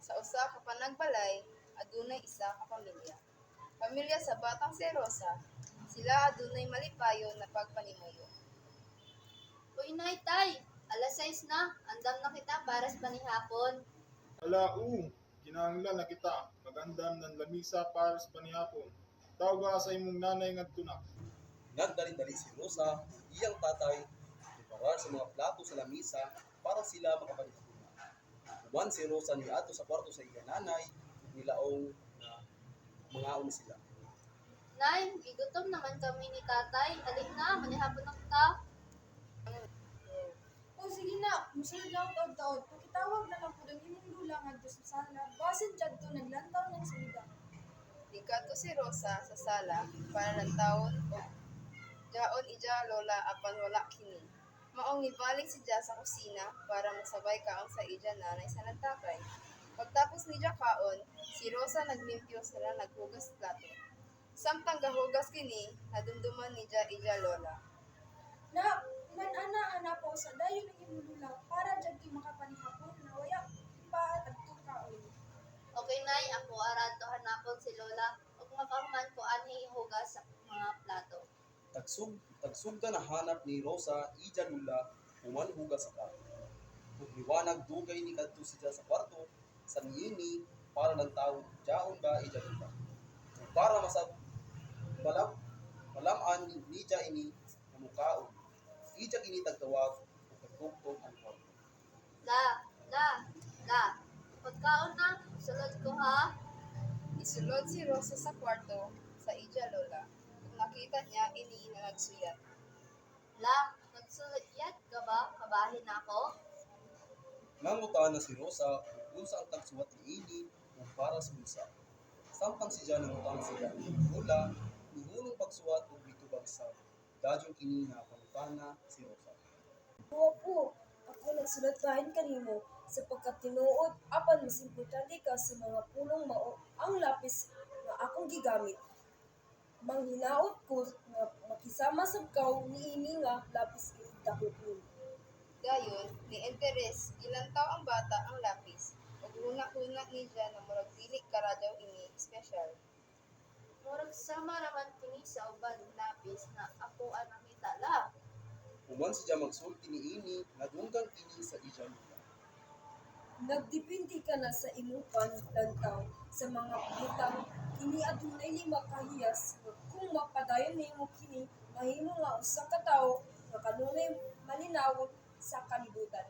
Sa usa ka panagbalay, adunay isa ka pamilya. Pamilya sa batang si Rosa, sila adunay malipayon na pagpanimuyo. Uy, nay, tay! Alas 6 na. Andam na kita para sa panihapon. Kinahanglan na kita. Magandam ng lamisa para sa panihapon. Tawga sa imong nanay ngadto na. Nagdali-dali si Rosa, iyang tatay, preparar sa mga plato sa lamisa para sila makapanihapon. Human si Rosa ni ato sa kwarto sa iyang nanay, nilaong na mangaon sila. Nay, gigutom naman kami ni tatay. Halika na, manihapon na kita. O sige na, musulod na ako taod-taod. Pakitawag na lang po ng imong lula nga sa sala. Basin dyan to, naglantaw ng salida. Dikato si Rosa sa sala para ng taon o jaon ija lola apan wala kini. Maong ibalik si Ja sa kusina para masabay kaon sa ija nanay sa nagtakay. Pagtapos ni Ja kaon, si Rosa naglimpyo sila naghugas plato. Samtang gahugas kini, nadumduman ni Ja ija lola. Na, man-ana po sa dayon ng imong lula para dyan to makapanihapon na waya pa at kaon. Okay, nay, ako aranto hanapon si Lola. Ug makahuman ko ani ihugas sa mga plato. Tagsugda na hanap ni Rosa, ija lula, human hugas sa plato. Kung liwanag dugay ni kadto siya sa kwarto, sa niini, para ng tao, jaon ba ija lula. Kung para masab, malaman ni ja ini, namukaon. Ija ini tagtawag, o tagtugtog ang kwarto. La. Pagkaon na, sulod ko ha. Isulod si Rosa sa kwarto sa ija lola. Kung nakita niya, ini na nagsuyat. La, nagsulat ka ba? Kabahin ako? Nangutaan na si Rosa kung unsa ang tagsuwat ni ini o para sa bulsa. Samtang si Jan nangutaan sila ni Lola, nihunong pagsuwat o bitubag sa dadyong kini na pangutana si Rosa. Opo, ako nagsulat kahin kanimo sapagkat tinuod apan mas importante ka sa mga pulong mao ang lapis nga akong gigamit. Manghinaot ko nga makisama sa kaw niini nga lapis dahok ni. Gayon, ni interes, ilantaw ang bata ang lapis. Ug huna-huna ni Ja na murag dili karadaw ini espesyal. Murag sama naman kini sa uban lapis na ako ang nakita la. Human si Jan magsulti ni ini, nadunggan kini sa ija lula. Nagdepende ka na sa imong panlantaw sa mga butang kini adunay 5 kahiyas. Kung mapadayon nimo kini, mahimo nga usa ka tawo nga kanunay malinaw sa kalibutan.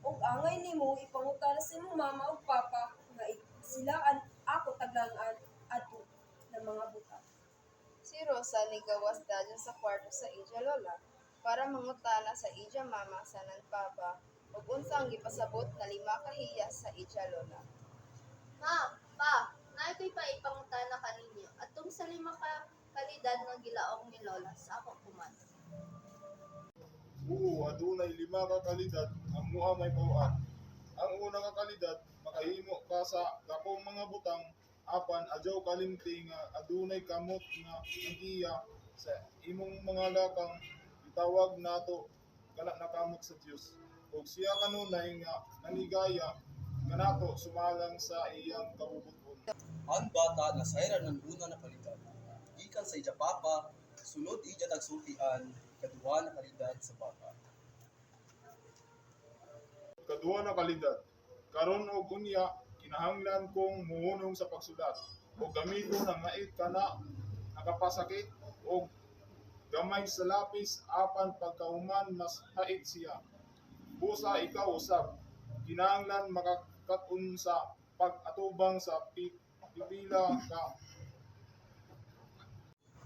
Ug angay nimo ipangutana sa imong mama ug papa nga silaan ako taglangan ato ng mga butang. Si Rosa nigawas dadyo sa kwarto sa ija lola para mangutana sa ija mama sa nan papa ug unsa ang gipasabot na 5 kahiyas sa ija lola. Ma, pa, naay ko'y pa ipangutana kaninyo. Atong sa 5 ka kalidad nga gilaong ni Lola sa ako kuman. Adunay 5 ka kalidad ang mua may bawaan. Ang una ka kalidad, makahimo ka sa dakong mga butang, apan adyaw kalimti nga adunay kamot nga nagiya sa imong mga lakang itawag nato kana nakamot sa Dios. Ug siya kanunay nga nanigaya kanato sumalang sa iyang kabubuton. Ang bata na sayran ng una na kalidad. Gikan sa ija papa, sunod ija tagsultian, ikaduha na kalidad sa bata. Kaduha na kalidad. Karon og unya kinahanglan kong muhunong sa pagsulat o gamiton ang ngait kana nakapasakit o gamay sa lapis apan pagkahuman mas hait siya. Busa ikaw usab kinahanglan makakatun sa pag-atubang sa pipila ka.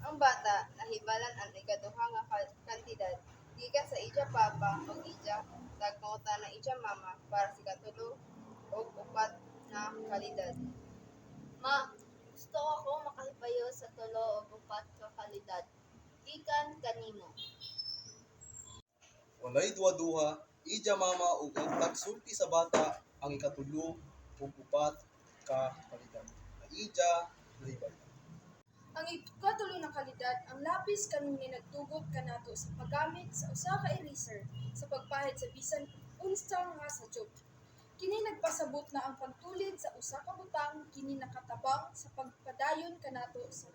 Ang bata nahibalan ang ikaduha nga kantidad gikan sa ija papa ug ija nagpangutana ija mama para sa ikatulo ug upat na kalidad. Ma, gusto ako makahibayo sa 3 o 4 ka kalidad. Gikan kanimo. Walay duha-duha, ija mama ug ang tagsulti sa bata ang ikatulo ug upat ka kalidad. Na ija nahibal. Ang ikatuloy na kalidad, ang lapis kanunay nagtugot kanato sa paggamit sa usa ka eraser sa pagpahid sa bisan unsa nga sadyot. Kini nagpasabot na ang pagtulid sa usa ka butang kini nakatabang sa pagpadayon kanato sa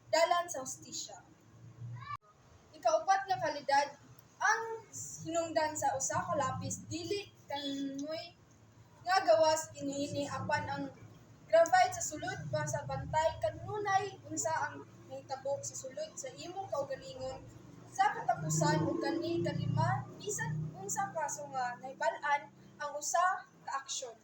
dalan sa hustisya. Ikaupat nga kalidad, ang hinungdan sa usa ka lapis dili kanoy nga gawas iniini apan ang graphite sa sulod pa sa bantay kanunay unsa ang mahitabo sa sulod sa imong kaugalingon sa katapusan ug kani kalima bisan unsa kaso nga nahibal-an ang usa ka aksyon.